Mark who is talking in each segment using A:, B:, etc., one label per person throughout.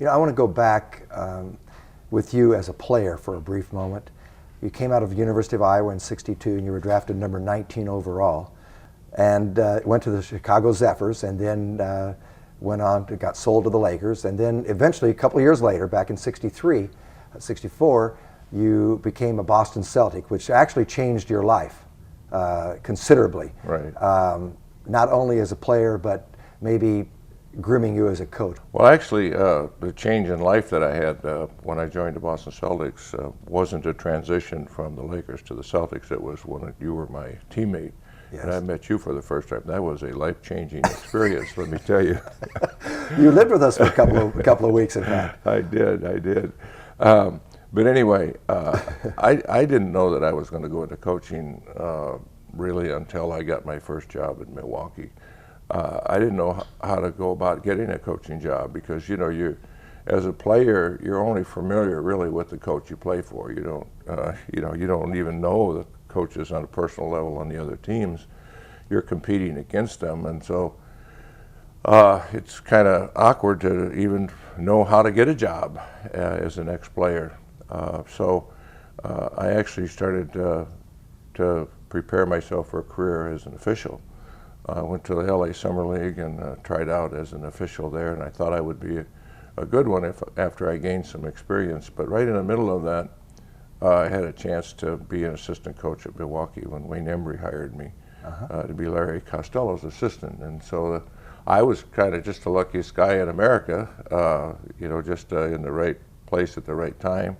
A: I want to go back with you as a player for a brief moment. You came out of the University of Iowa in '62, and you were drafted number 19 overall, and went to the Chicago Zephyrs, and then went on to got sold to the Lakers, and then eventually a couple of years later, back in '63, '64, you became a Boston Celtic, which actually changed your life considerably.
B: Right.
A: Not only as a player, but maybe grooming you as a coach.
B: Well, actually, the change in life that I had when I joined the Boston Celtics wasn't a transition from the Lakers to the Celtics. It was when you were my teammate. Yes. And I met you for the first time. That was a life-changing experience, let me tell you.
A: You lived with us for a couple of weeks, in fact.
B: I did. But anyway, I didn't know that I was going to go into coaching really until I got my first job in Milwaukee. I didn't know how to go about getting a coaching job because, you as a player, you're only familiar really with the coach you play for. You don't even know the coaches on a personal level on the other teams. You're competing against them, and so it's kind of awkward to even know how to get a job as an ex-player. So I actually started to prepare myself for a career as an official. I went to the LA Summer League and tried out as an official there, and I thought I would be a good one after I gained some experience. But right in the middle of that, I had a chance to be an assistant coach at Milwaukee when Wayne Embry hired me to be Larry Costello's assistant. And so I was kind of just the luckiest guy in America, just in the right place at the right time.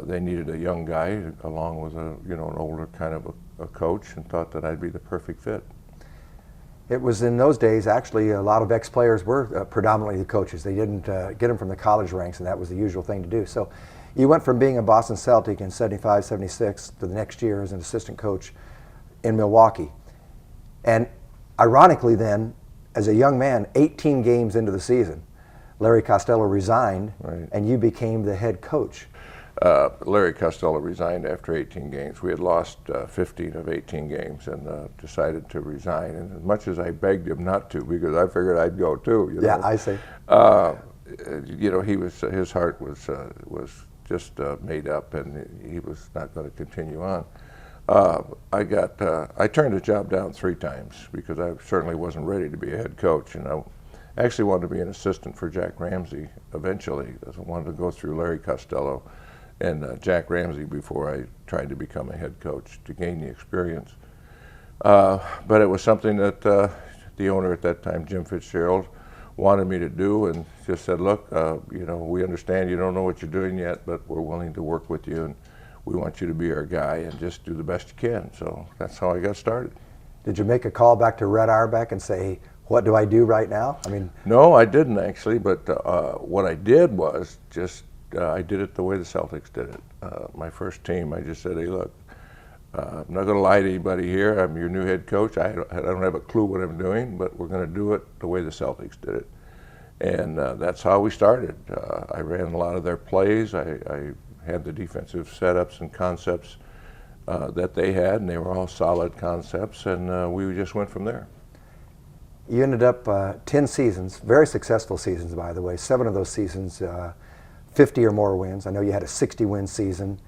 B: They needed a young guy along with an older kind of a coach, and thought that I'd be the perfect fit.
A: It was in those days, actually, a lot of ex-players were predominantly the coaches. They didn't get them from the college ranks, and that was the usual thing to do. So you went from being a Boston Celtic in '75, '76 to the next year as an assistant coach in Milwaukee. And ironically then, as a young man, 18 games into the season, Larry Costello resigned, right, and you became the head coach.
B: Larry Costello resigned after 18 games. We had lost 15 of 18 games and decided to resign. And as much as I begged him not to, because I figured I'd go too.
A: Yeah, I see.
B: His heart was just made up, and he was not going to continue on. I turned the job down 3 times because I certainly wasn't ready to be a head coach, and I actually wanted to be an assistant for Jack Ramsey eventually. I wanted to go through Larry Costello and Jack Ramsey before I tried to become a head coach to gain the experience. But it was something that the owner at that time, Jim Fitzgerald, wanted me to do, and just said, look, we understand you don't know what you're doing yet, but we're willing to work with you, and we want you to be our guy and just do the best you can. So that's how I got started.
A: Did you make a call back to Red Auerbach and say, what do I do right now?
B: No, I didn't actually, but what I did was just I did it the way the Celtics did it. My first team, I just said, hey, look, I'm not going to lie to anybody here. I'm your new head coach. I don't have a clue what I'm doing, but we're going to do it the way the Celtics did it. And that's how we started. I ran a lot of their plays. I had the defensive setups and concepts that they had, and they were all solid concepts, and we just went from there.
A: You ended up 10 seasons, very successful seasons, by the way. 7 of those seasons, 50 or more wins. I know you had a 60-win season.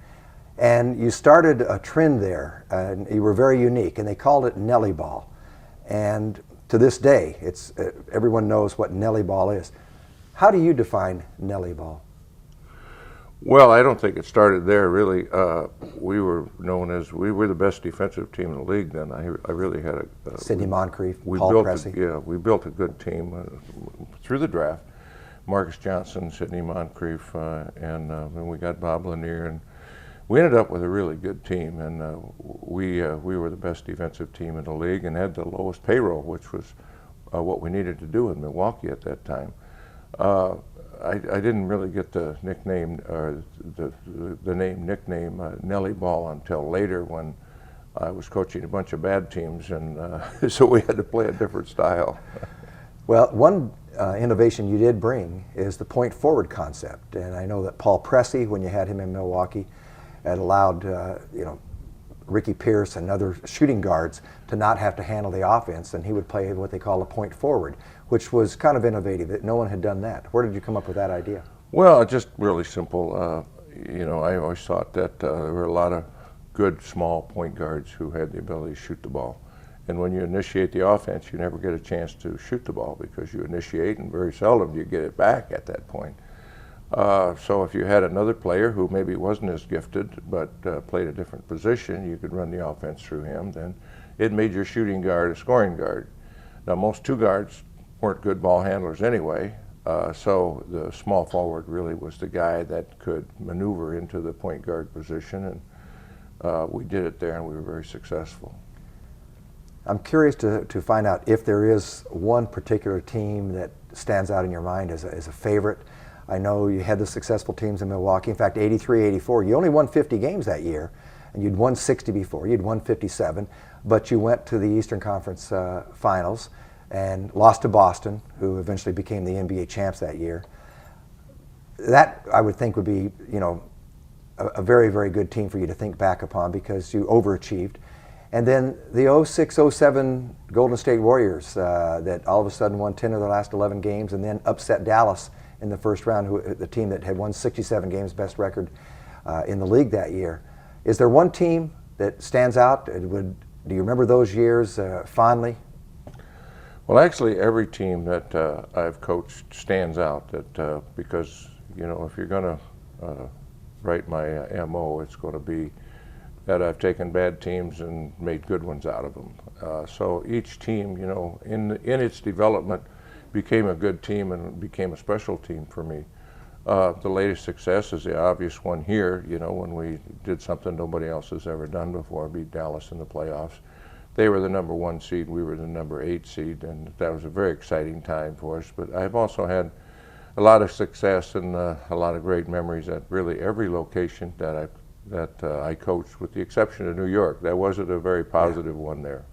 A: And you started a trend there, and you were very unique, and they called it Nellie ball. And to this day, everyone knows what Nellie ball is. How do you define Nellie ball?
B: Well, I don't think it started there, really. We were the best defensive team in the league then. I really had a...
A: Sidney Moncrief, Paul Pressey.
B: Yeah, we built a good team through the draft. Marcus Johnson, Sidney Moncrief, and then we got Bob Lanier, and we ended up with a really good team, and we were the best defensive team in the league and had the lowest payroll, which was what we needed to do in Milwaukee at that time. I didn't really get the nickname or the nickname Nellie Ball until later when I was coaching a bunch of bad teams, and so we had to play a different style.
A: Well, one innovation you did bring is the point forward concept, and I know that Paul Pressey, when you had him in Milwaukee, had allowed Ricky Pierce and other shooting guards to not have to handle the offense, and he would play what they call a point forward, which was kind of innovative. That no one had done that. Where did you come up with that idea?
B: Well, just really simple. You know, I always thought that there were a lot of good small point guards who had the ability to shoot the ball. And when you initiate the offense, you never get a chance to shoot the ball because you initiate and very seldom do you get it back at that point. So if you had another player who maybe wasn't as gifted but played a different position, you could run the offense through him, then it made your shooting guard a scoring guard. Now most two guards weren't good ball handlers anyway, so the small forward really was the guy that could maneuver into the point guard position, and we did it there and we were very successful.
A: I'm curious to find out if there is one particular team that stands out in your mind as a favorite. I know you had the successful teams in Milwaukee. In fact, 83, 84, you only won 50 games that year, and you'd won 60 before. You'd won 57, but you went to the Eastern Conference Finals and lost to Boston, who eventually became the NBA champs that year. That, I would think, would be, you know, a very, very good team for you to think back upon because you overachieved. And then the 06, 07 Golden State Warriors that all of a sudden won 10 of their last 11 games and then upset Dallas in the first round, the team that had won 67 games, best record in the league that year. Is there one team that stands out? Do you remember those years fondly?
B: Well, actually, every team that I've coached stands out. That because, you know, if you're going to write my MO, it's going to be that I've taken bad teams and made good ones out of them. So each team, you know, in its development, became a good team and became a special team for me. The latest success is the obvious one here, you know, when we did something nobody else has ever done before, beat Dallas in the playoffs. They were the #1 seed, we were the #8 seed, and that was a very exciting time for us. But I've also had a lot of success and a lot of great memories at really every location that I coached, with the exception of New York. That wasn't a very positive one there.